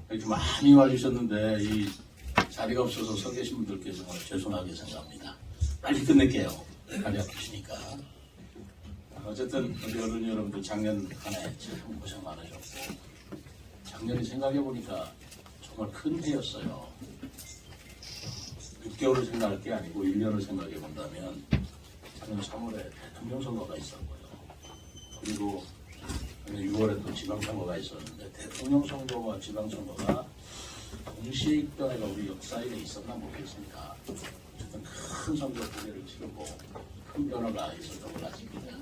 이렇게 많이 와주셨는데 이 자리가 없어서 서 계신 분들께 정말 죄송하게 생각합니다. 빨리 끝낼게요. 다리 아프시니까. 어쨌든 우리 어른 여러분들 작년 한 해 참 고생 많으셨고 작년이 생각해보니까 정말 큰 해였어요. 6개월을 생각할 게 아니고 1년을 생각해본다면 작년 3월에 대통령 선거가 있었고요. 그리고 6월에 또 지방선거가 있었는데 대통령 선거와 지방선거가 동시에 있던 해가 우리 역사에 있었나 모르겠습니다. 어쨌든 큰 선거 두 개를 치르고 큰 변화가 있었던 것 같습니다.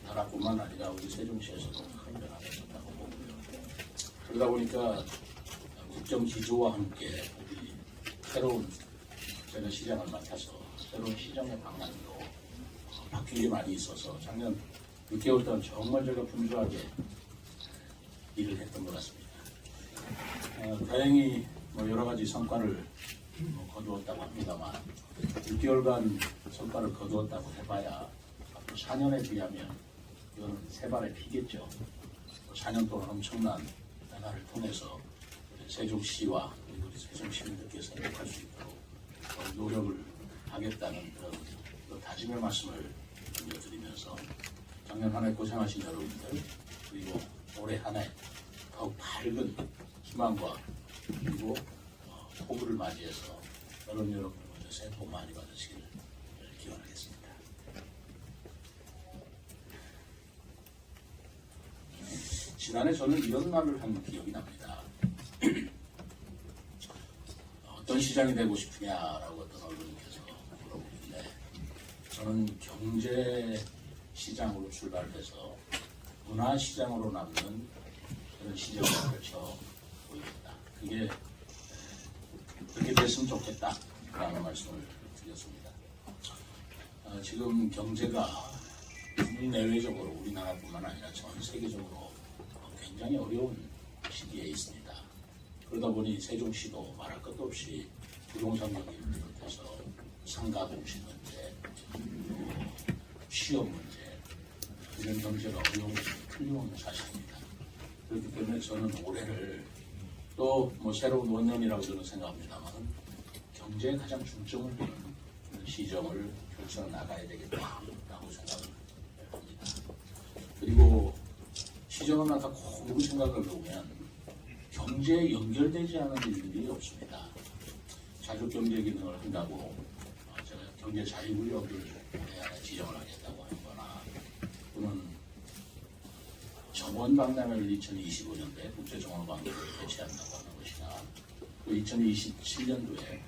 나라뿐만 아니라 우리 세종시에서도 큰 변화가 있었다고 보고요. 그러다 보니까 국정 기조와 함께 우리 새로운 제가 시장을 맡아서 새로운 시정의 방향도 바뀌게 많이 있어서 작년 6개월 동안 정말 제가 분주하게 일을 했던 것 같습니다. 다행히 여러 가지 성과를 거두었다고 합니다만 6개월간 성과를 거두었다고 해봐야 앞으로 4년에 비하면 이거는 세 발의 피겠죠. 4년 동안 엄청난 변화를 통해서 세종시와 우리 세종 시민들께서 행복할 수 있도록 노력을 하겠다는 그런 다짐의 말씀을 드리면서 작년 한 해 고생하신 여러분들 그리고 올해 한 해 더욱 밝은 희망과 그리고 포부를 맞이해서 여러분들 새해 복 많이 받으시길 기원하겠습니다. 지난해 저는 이런 말을 한 기억이 납니다. 어떤 시장이 되고 싶으냐라고 어떤 언론님께서 물어보는데 저는 경제 시장으로 출발해서 문화 시장으로 남는 그런 시장을 펼쳐 보입니다. 그게 그렇게 됐으면 좋겠다라는 말씀을 드렸습니다. 지금 경제가 국내외적으로 우리나라뿐만 아니라 전 세계적으로 굉장히 어려운 시기에 있습니다. 그러다 보니 세종시도 말할 것도 없이 부동산 경기를 비롯해서 상가 공시 문제, 취업 문제 이런 경제가 어려운 것이 틀림없는 사실입니다. 그렇기 때문에 저는 올해를 또 새로운 원년이라고 저는 생각합니다만 경제에 가장 중점을 두는 시정을 펼쳐 나가야 되겠다라고 생각을 합니다. 그리고 시정을 하다 곰곰이 생각을 해보면 경제에 연결되지 않은 일들이 없습니다. 자주 경제 기능을 한다고 제가 경제 자유구역을 올해 안에 지정을 하겠다고 하거나 또는 정원박람회를 2025년도에 국제정원박람회를 개최한다고 하는 것이나 또 2027년도에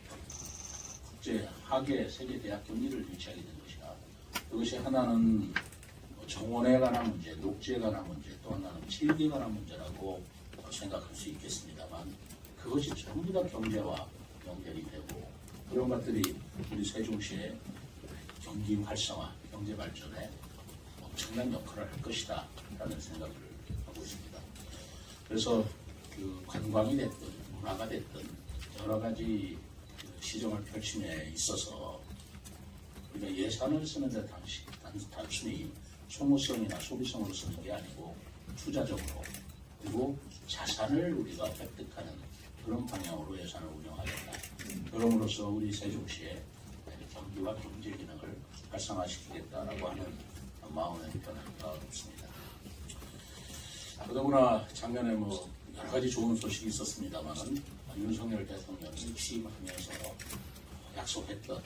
국제 학예 세계 대학 경기를 유치하게 된 것이나 그것이 하나는 정원에 관한 문제, 녹지에 관한 문제, 또 하나는 체육에 관한 문제라고 생각할 수 있겠습니다만 그것이 전부 다 경제와 연결이 되고 그런 것들이 우리 세종시의 경기 활성화, 경제 발전에 엄청난 역할을 할 것이다 라는 생각을 하고 있습니다. 그래서 그 관광이 됐든 문화가 됐든 여러 가지 시정을 펼침에 있어서 우리가 예산을 쓰는데 단순히 소모성이나 소비성으로 쓰는 게 아니고 투자적으로 그리고 자산을 우리가 획득하는 그런 방향으로 예산을 운영하겠다. 그럼으로써 우리 세종시의 경기와 경제 기능을 활성화시키겠다라고 하는 마음의 변화가 없습니다. 그러나 작년에 여러 가지 좋은 소식이 있었습니다만은 윤석열 대통령이 취임하면서 약속했던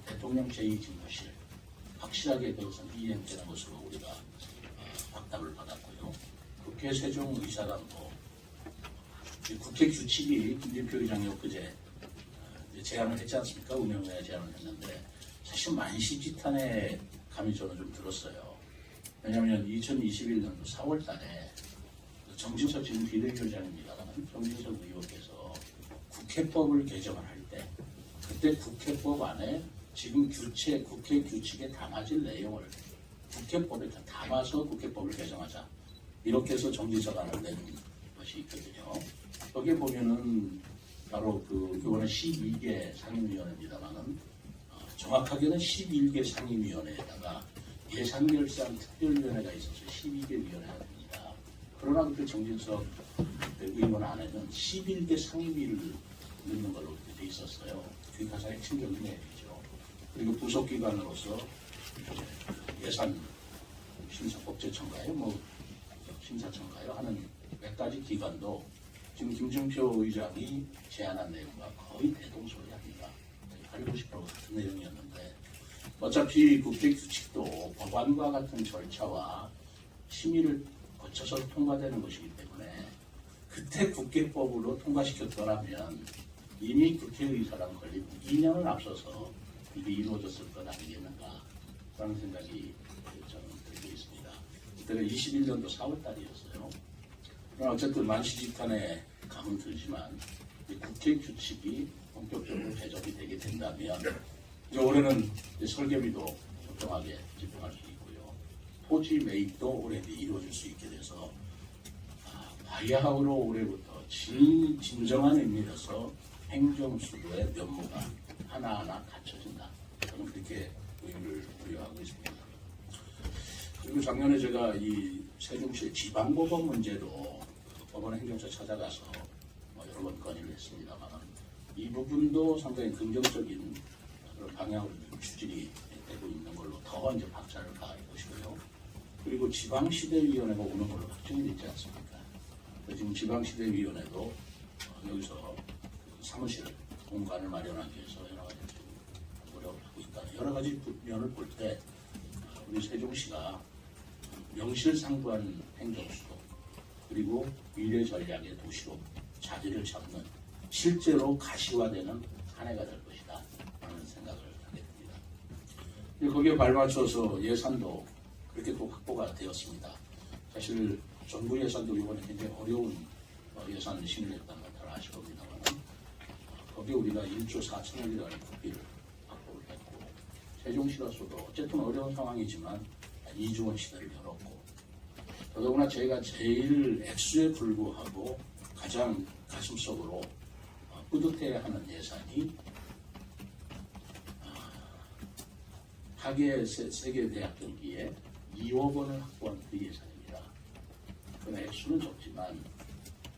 대통령 제2집무실 확실하게 그것은 이행되는 것으로 우리가 확답을 받았고요. 국회 세종의사당도 국회 규칙이 김진표 의장이 엊그제 제안을 했지 않습니까? 운영에 제안을 했는데 사실 만시지탄의 감이 저는 좀 들었어요. 왜냐하면 2021년도 4월 달에 정진석 지금 비대위원장입니다만 정진석 의원께서 국회법을 개정을 할 때 그때 국회법 안에 지금 국회 규칙에 담아질 내용을 국회법에 다 담아서 국회법을 개정하자 이렇게 해서 정진서안을 낸 것이 있거든요. 거기에 보면은 바로 이번에 12개 상임위원회입니다만은 정확하게는 11개 상임위원회에다가 예산결산 특별위원회가 있어서 12개 위원회가 됩니다. 그러나 그때 정진석 의원 안에는 11개 상임위를 넣는 걸로 돼 있었어요. 그게 가장 핵심적인 내용이죠. 그리고 부속기관으로서 예산 심사법제청가요, 심사청가요 하는 몇 가지 기관도 지금 김준표 의장이 제안한 내용과 거의 대동소이합니다. 80, 90% 같은 내용이었는데 어차피 국회규칙도 법안과 같은 절차와 심의를 거쳐서 통과되는 것이기 때문에 그때 국회법으로 통과시켰더라면 이미 국회의사랑 걸리고 2년을 앞서서 이게 이루어졌을 것 아니겠는가 라는 생각이 저는 들고 있습니다. 그때가 21년도 4월 달이었어요. 그러나 어쨌든 만시지탄의 감은 들지만 국회 규칙이 본격적으로 제정이 되게 된다면 이제 올해는 설계비도 적정하게 집행할 수 있고요. 토지 매입도 올해 이루어질 수 있게 돼서 바야흐로 올해부터 진정한 의미에서 행정수도의 면모가 하나하나 갖춰진다. 저는 그렇게 의미를 부여하고 있습니다. 그리고 작년에 제가 이 세종시의 지방법원 문제도 법원 행정처 찾아가서 여러 번 건의를 했습니다만 이 부분도 상당히 긍정적인 그런 방향으로 추진이 되고 있는 걸로 더 이제 박차를 가할 것이고요. 그리고 지방시대위원회가 오는 걸로 확정이 되지 않습니까? 지금 지방시대위원회도 여기서 사무실 공간을 마련하기 위해서 여러 가지 노력을 하고 있다. 여러 가지 면을 볼 때 우리 세종시가 명실상부한 행정수도 그리고 미래 전략의 도시로 자리를 잡는 실제로 가시화되는 한 해가 될 것이다 라는 생각을 하게 됩니다. 거기에 발맞춰서 예산도 그렇게 또 확보가 되었습니다. 사실 정부 예산도 이번에 굉장히 어려운 예산 심의했다는 걸 잘 아실 겁니다만 거기에 우리가 1조 4천억이라는 국비를 확보를 했고 세종시로서도 어쨌든 어려운 상황이지만 2조 원 시대를 열었고 더더구나 저희가 제일 액수에 불구하고 가장 가슴속으로 뿌듯해하는 예산이 하계 세계대학 경기에 2억 원을 확보한 그 예산입니다. 그 액수는 적지만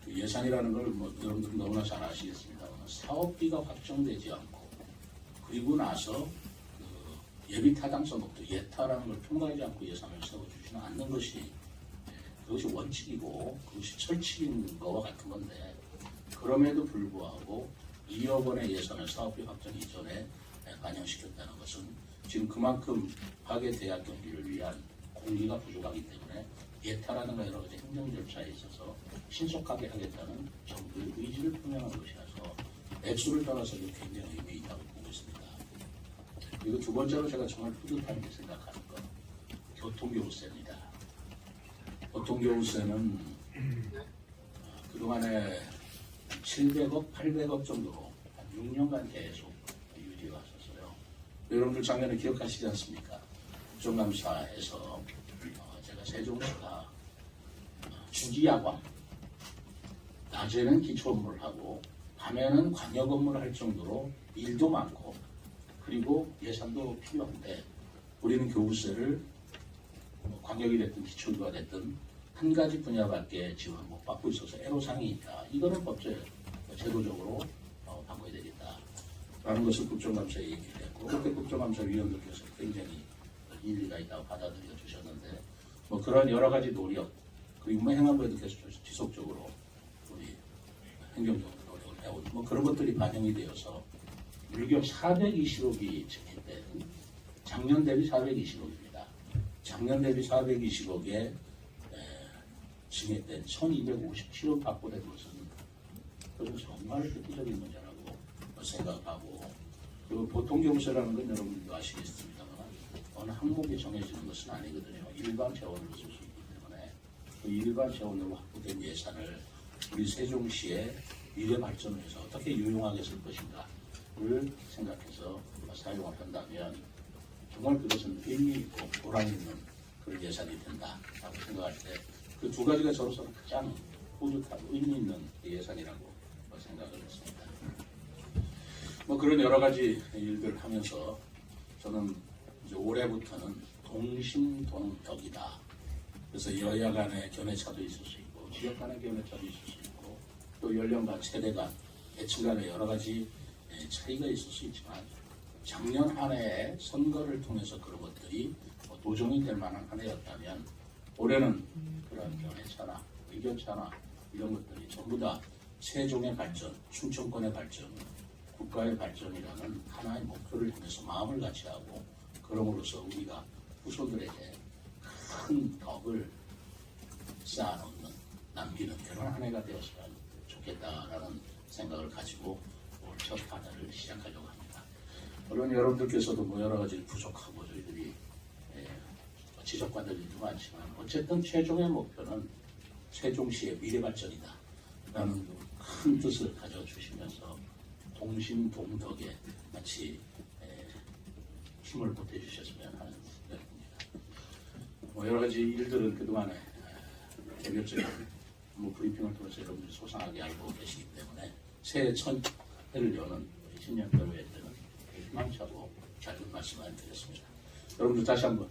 그 예산이라는 걸 여러분들은 너무나 잘 아시겠습니다만 사업비가 확정되지 않고 그리고 나서 그 예비 타당성 없도 예타라는 걸 통과하지 않고 예산을 세워주지는 않는 것이 그것이 원칙이고 그것이 철칙인 거와 같은 건데 그럼에도 불구하고 2억 원의 예산을 사업비 확정 이전에 반영시켰다는 것은 지금 그만큼 하계 대학 경기를 위한 공기가 부족하기 때문에 예타라든가 여러 가지 행정 절차에 있어서 신속하게 하겠다는 정부의 의지를 표명한 것이라서 액수를 떠나서 굉장히 의미 있다고 보고 있습니다. 그리고 두 번째로 제가 정말 뿌듯하게 생각하는 건 교통교부세입니다. 교통교부세는 그동안에 700억, 800억 정도로 한 6년간 계속 유지해 왔었어요. 여러분들 작년에 기억하시지 않습니까? 국정감사에서 제가 세종시가 주기야광, 낮에는 기초 업무를 하고 밤에는 광역 업무를 할 정도로 일도 많고 그리고 예산도 필요한데 우리는 교부세를 광역이 됐든 기초교가 됐든 한 가지 분야밖에 지원 못 받고 있어서 애로사항이니까 이거는 제도적으로 바꿔야 되겠다라는 것을 국정감사에 얘기를 했고 그때 국정감사위원들께서 굉장히 일리가 있다고 받아들여 주셨는데 그런 여러 가지 노력 그리고 행안부에도 계속 지속적으로 우리 행정적으로 노력을 해오고 그런 것들이 반영이 되어서 물경 420억이 증액된 작년 대비 420억입니다. 작년 대비 420억에 증액된 1257억 확보된 것은 그것은 정말 획기적인 문제라고 생각하고 그리고 보통교부세라는 건 여러분들도 아시겠습니다만 어느 항목에 정해지는 것은 아니거든요. 일반 재원으로 쓸 수 있기 때문에 그 일반 재원으로 확보된 예산을 우리 세종시의 미래 발전을 위해서 어떻게 유용하게 쓸 것인가를 생각해서 사용을 한다면 정말 그것은 의미 있고 보람 있는 그런 예산이 된다라고 생각할 때 그 두 가지가 저로서는 가장 뿌듯하고 의미 있는 예산이라고 생각을 했습니다. 그런 여러 가지 일들을 하면서 저는 이제 올해부터는 동심동덕이다. 그래서 여야 간의 견해차도 있을 수 있고 지역 간의 견해차도 있을 수 있고 또 연령간, 세대간, 계층 간의 여러 가지 차이가 있을 수 있지만 작년 한 해에 선거를 통해서 그런 것들이 도정이 될 만한 한 해였다면 올해는 그런 견해차나 의견차나 이런 것들이 전부 다 세종의 발전, 충청권의 발전, 국가의 발전이라는 하나의 목표를 향해서 마음을 같이 하고 그럼으로써 우리가 후손들에게 큰 덕을 쌓아놓는, 남기는 그런 한 해가 되었으면 좋겠다라는 생각을 가지고 올 첫 한 해를 시작하려고 합니다. 물론 여러분들께서도 뭐 여러 가지 부족하고 저희들이 지적받을 일도 많지만 어쨌든 최종의 목표는 세종시의 미래 발전이다 라는 큰 뜻을 가져주시면서 동심동덕에 같이 힘을 보태주셨으면 하는 생각입니다. 뭐 여러 가지 일들은 그동안에 개별적인 브리핑을 통해서 여러분들이 소상하게 알고 계시기 때문에 새해 첫 해를 여는 신년 별회에 때는 희망차고 작은 말씀을 드렸습니다. 여러분들 다시 한번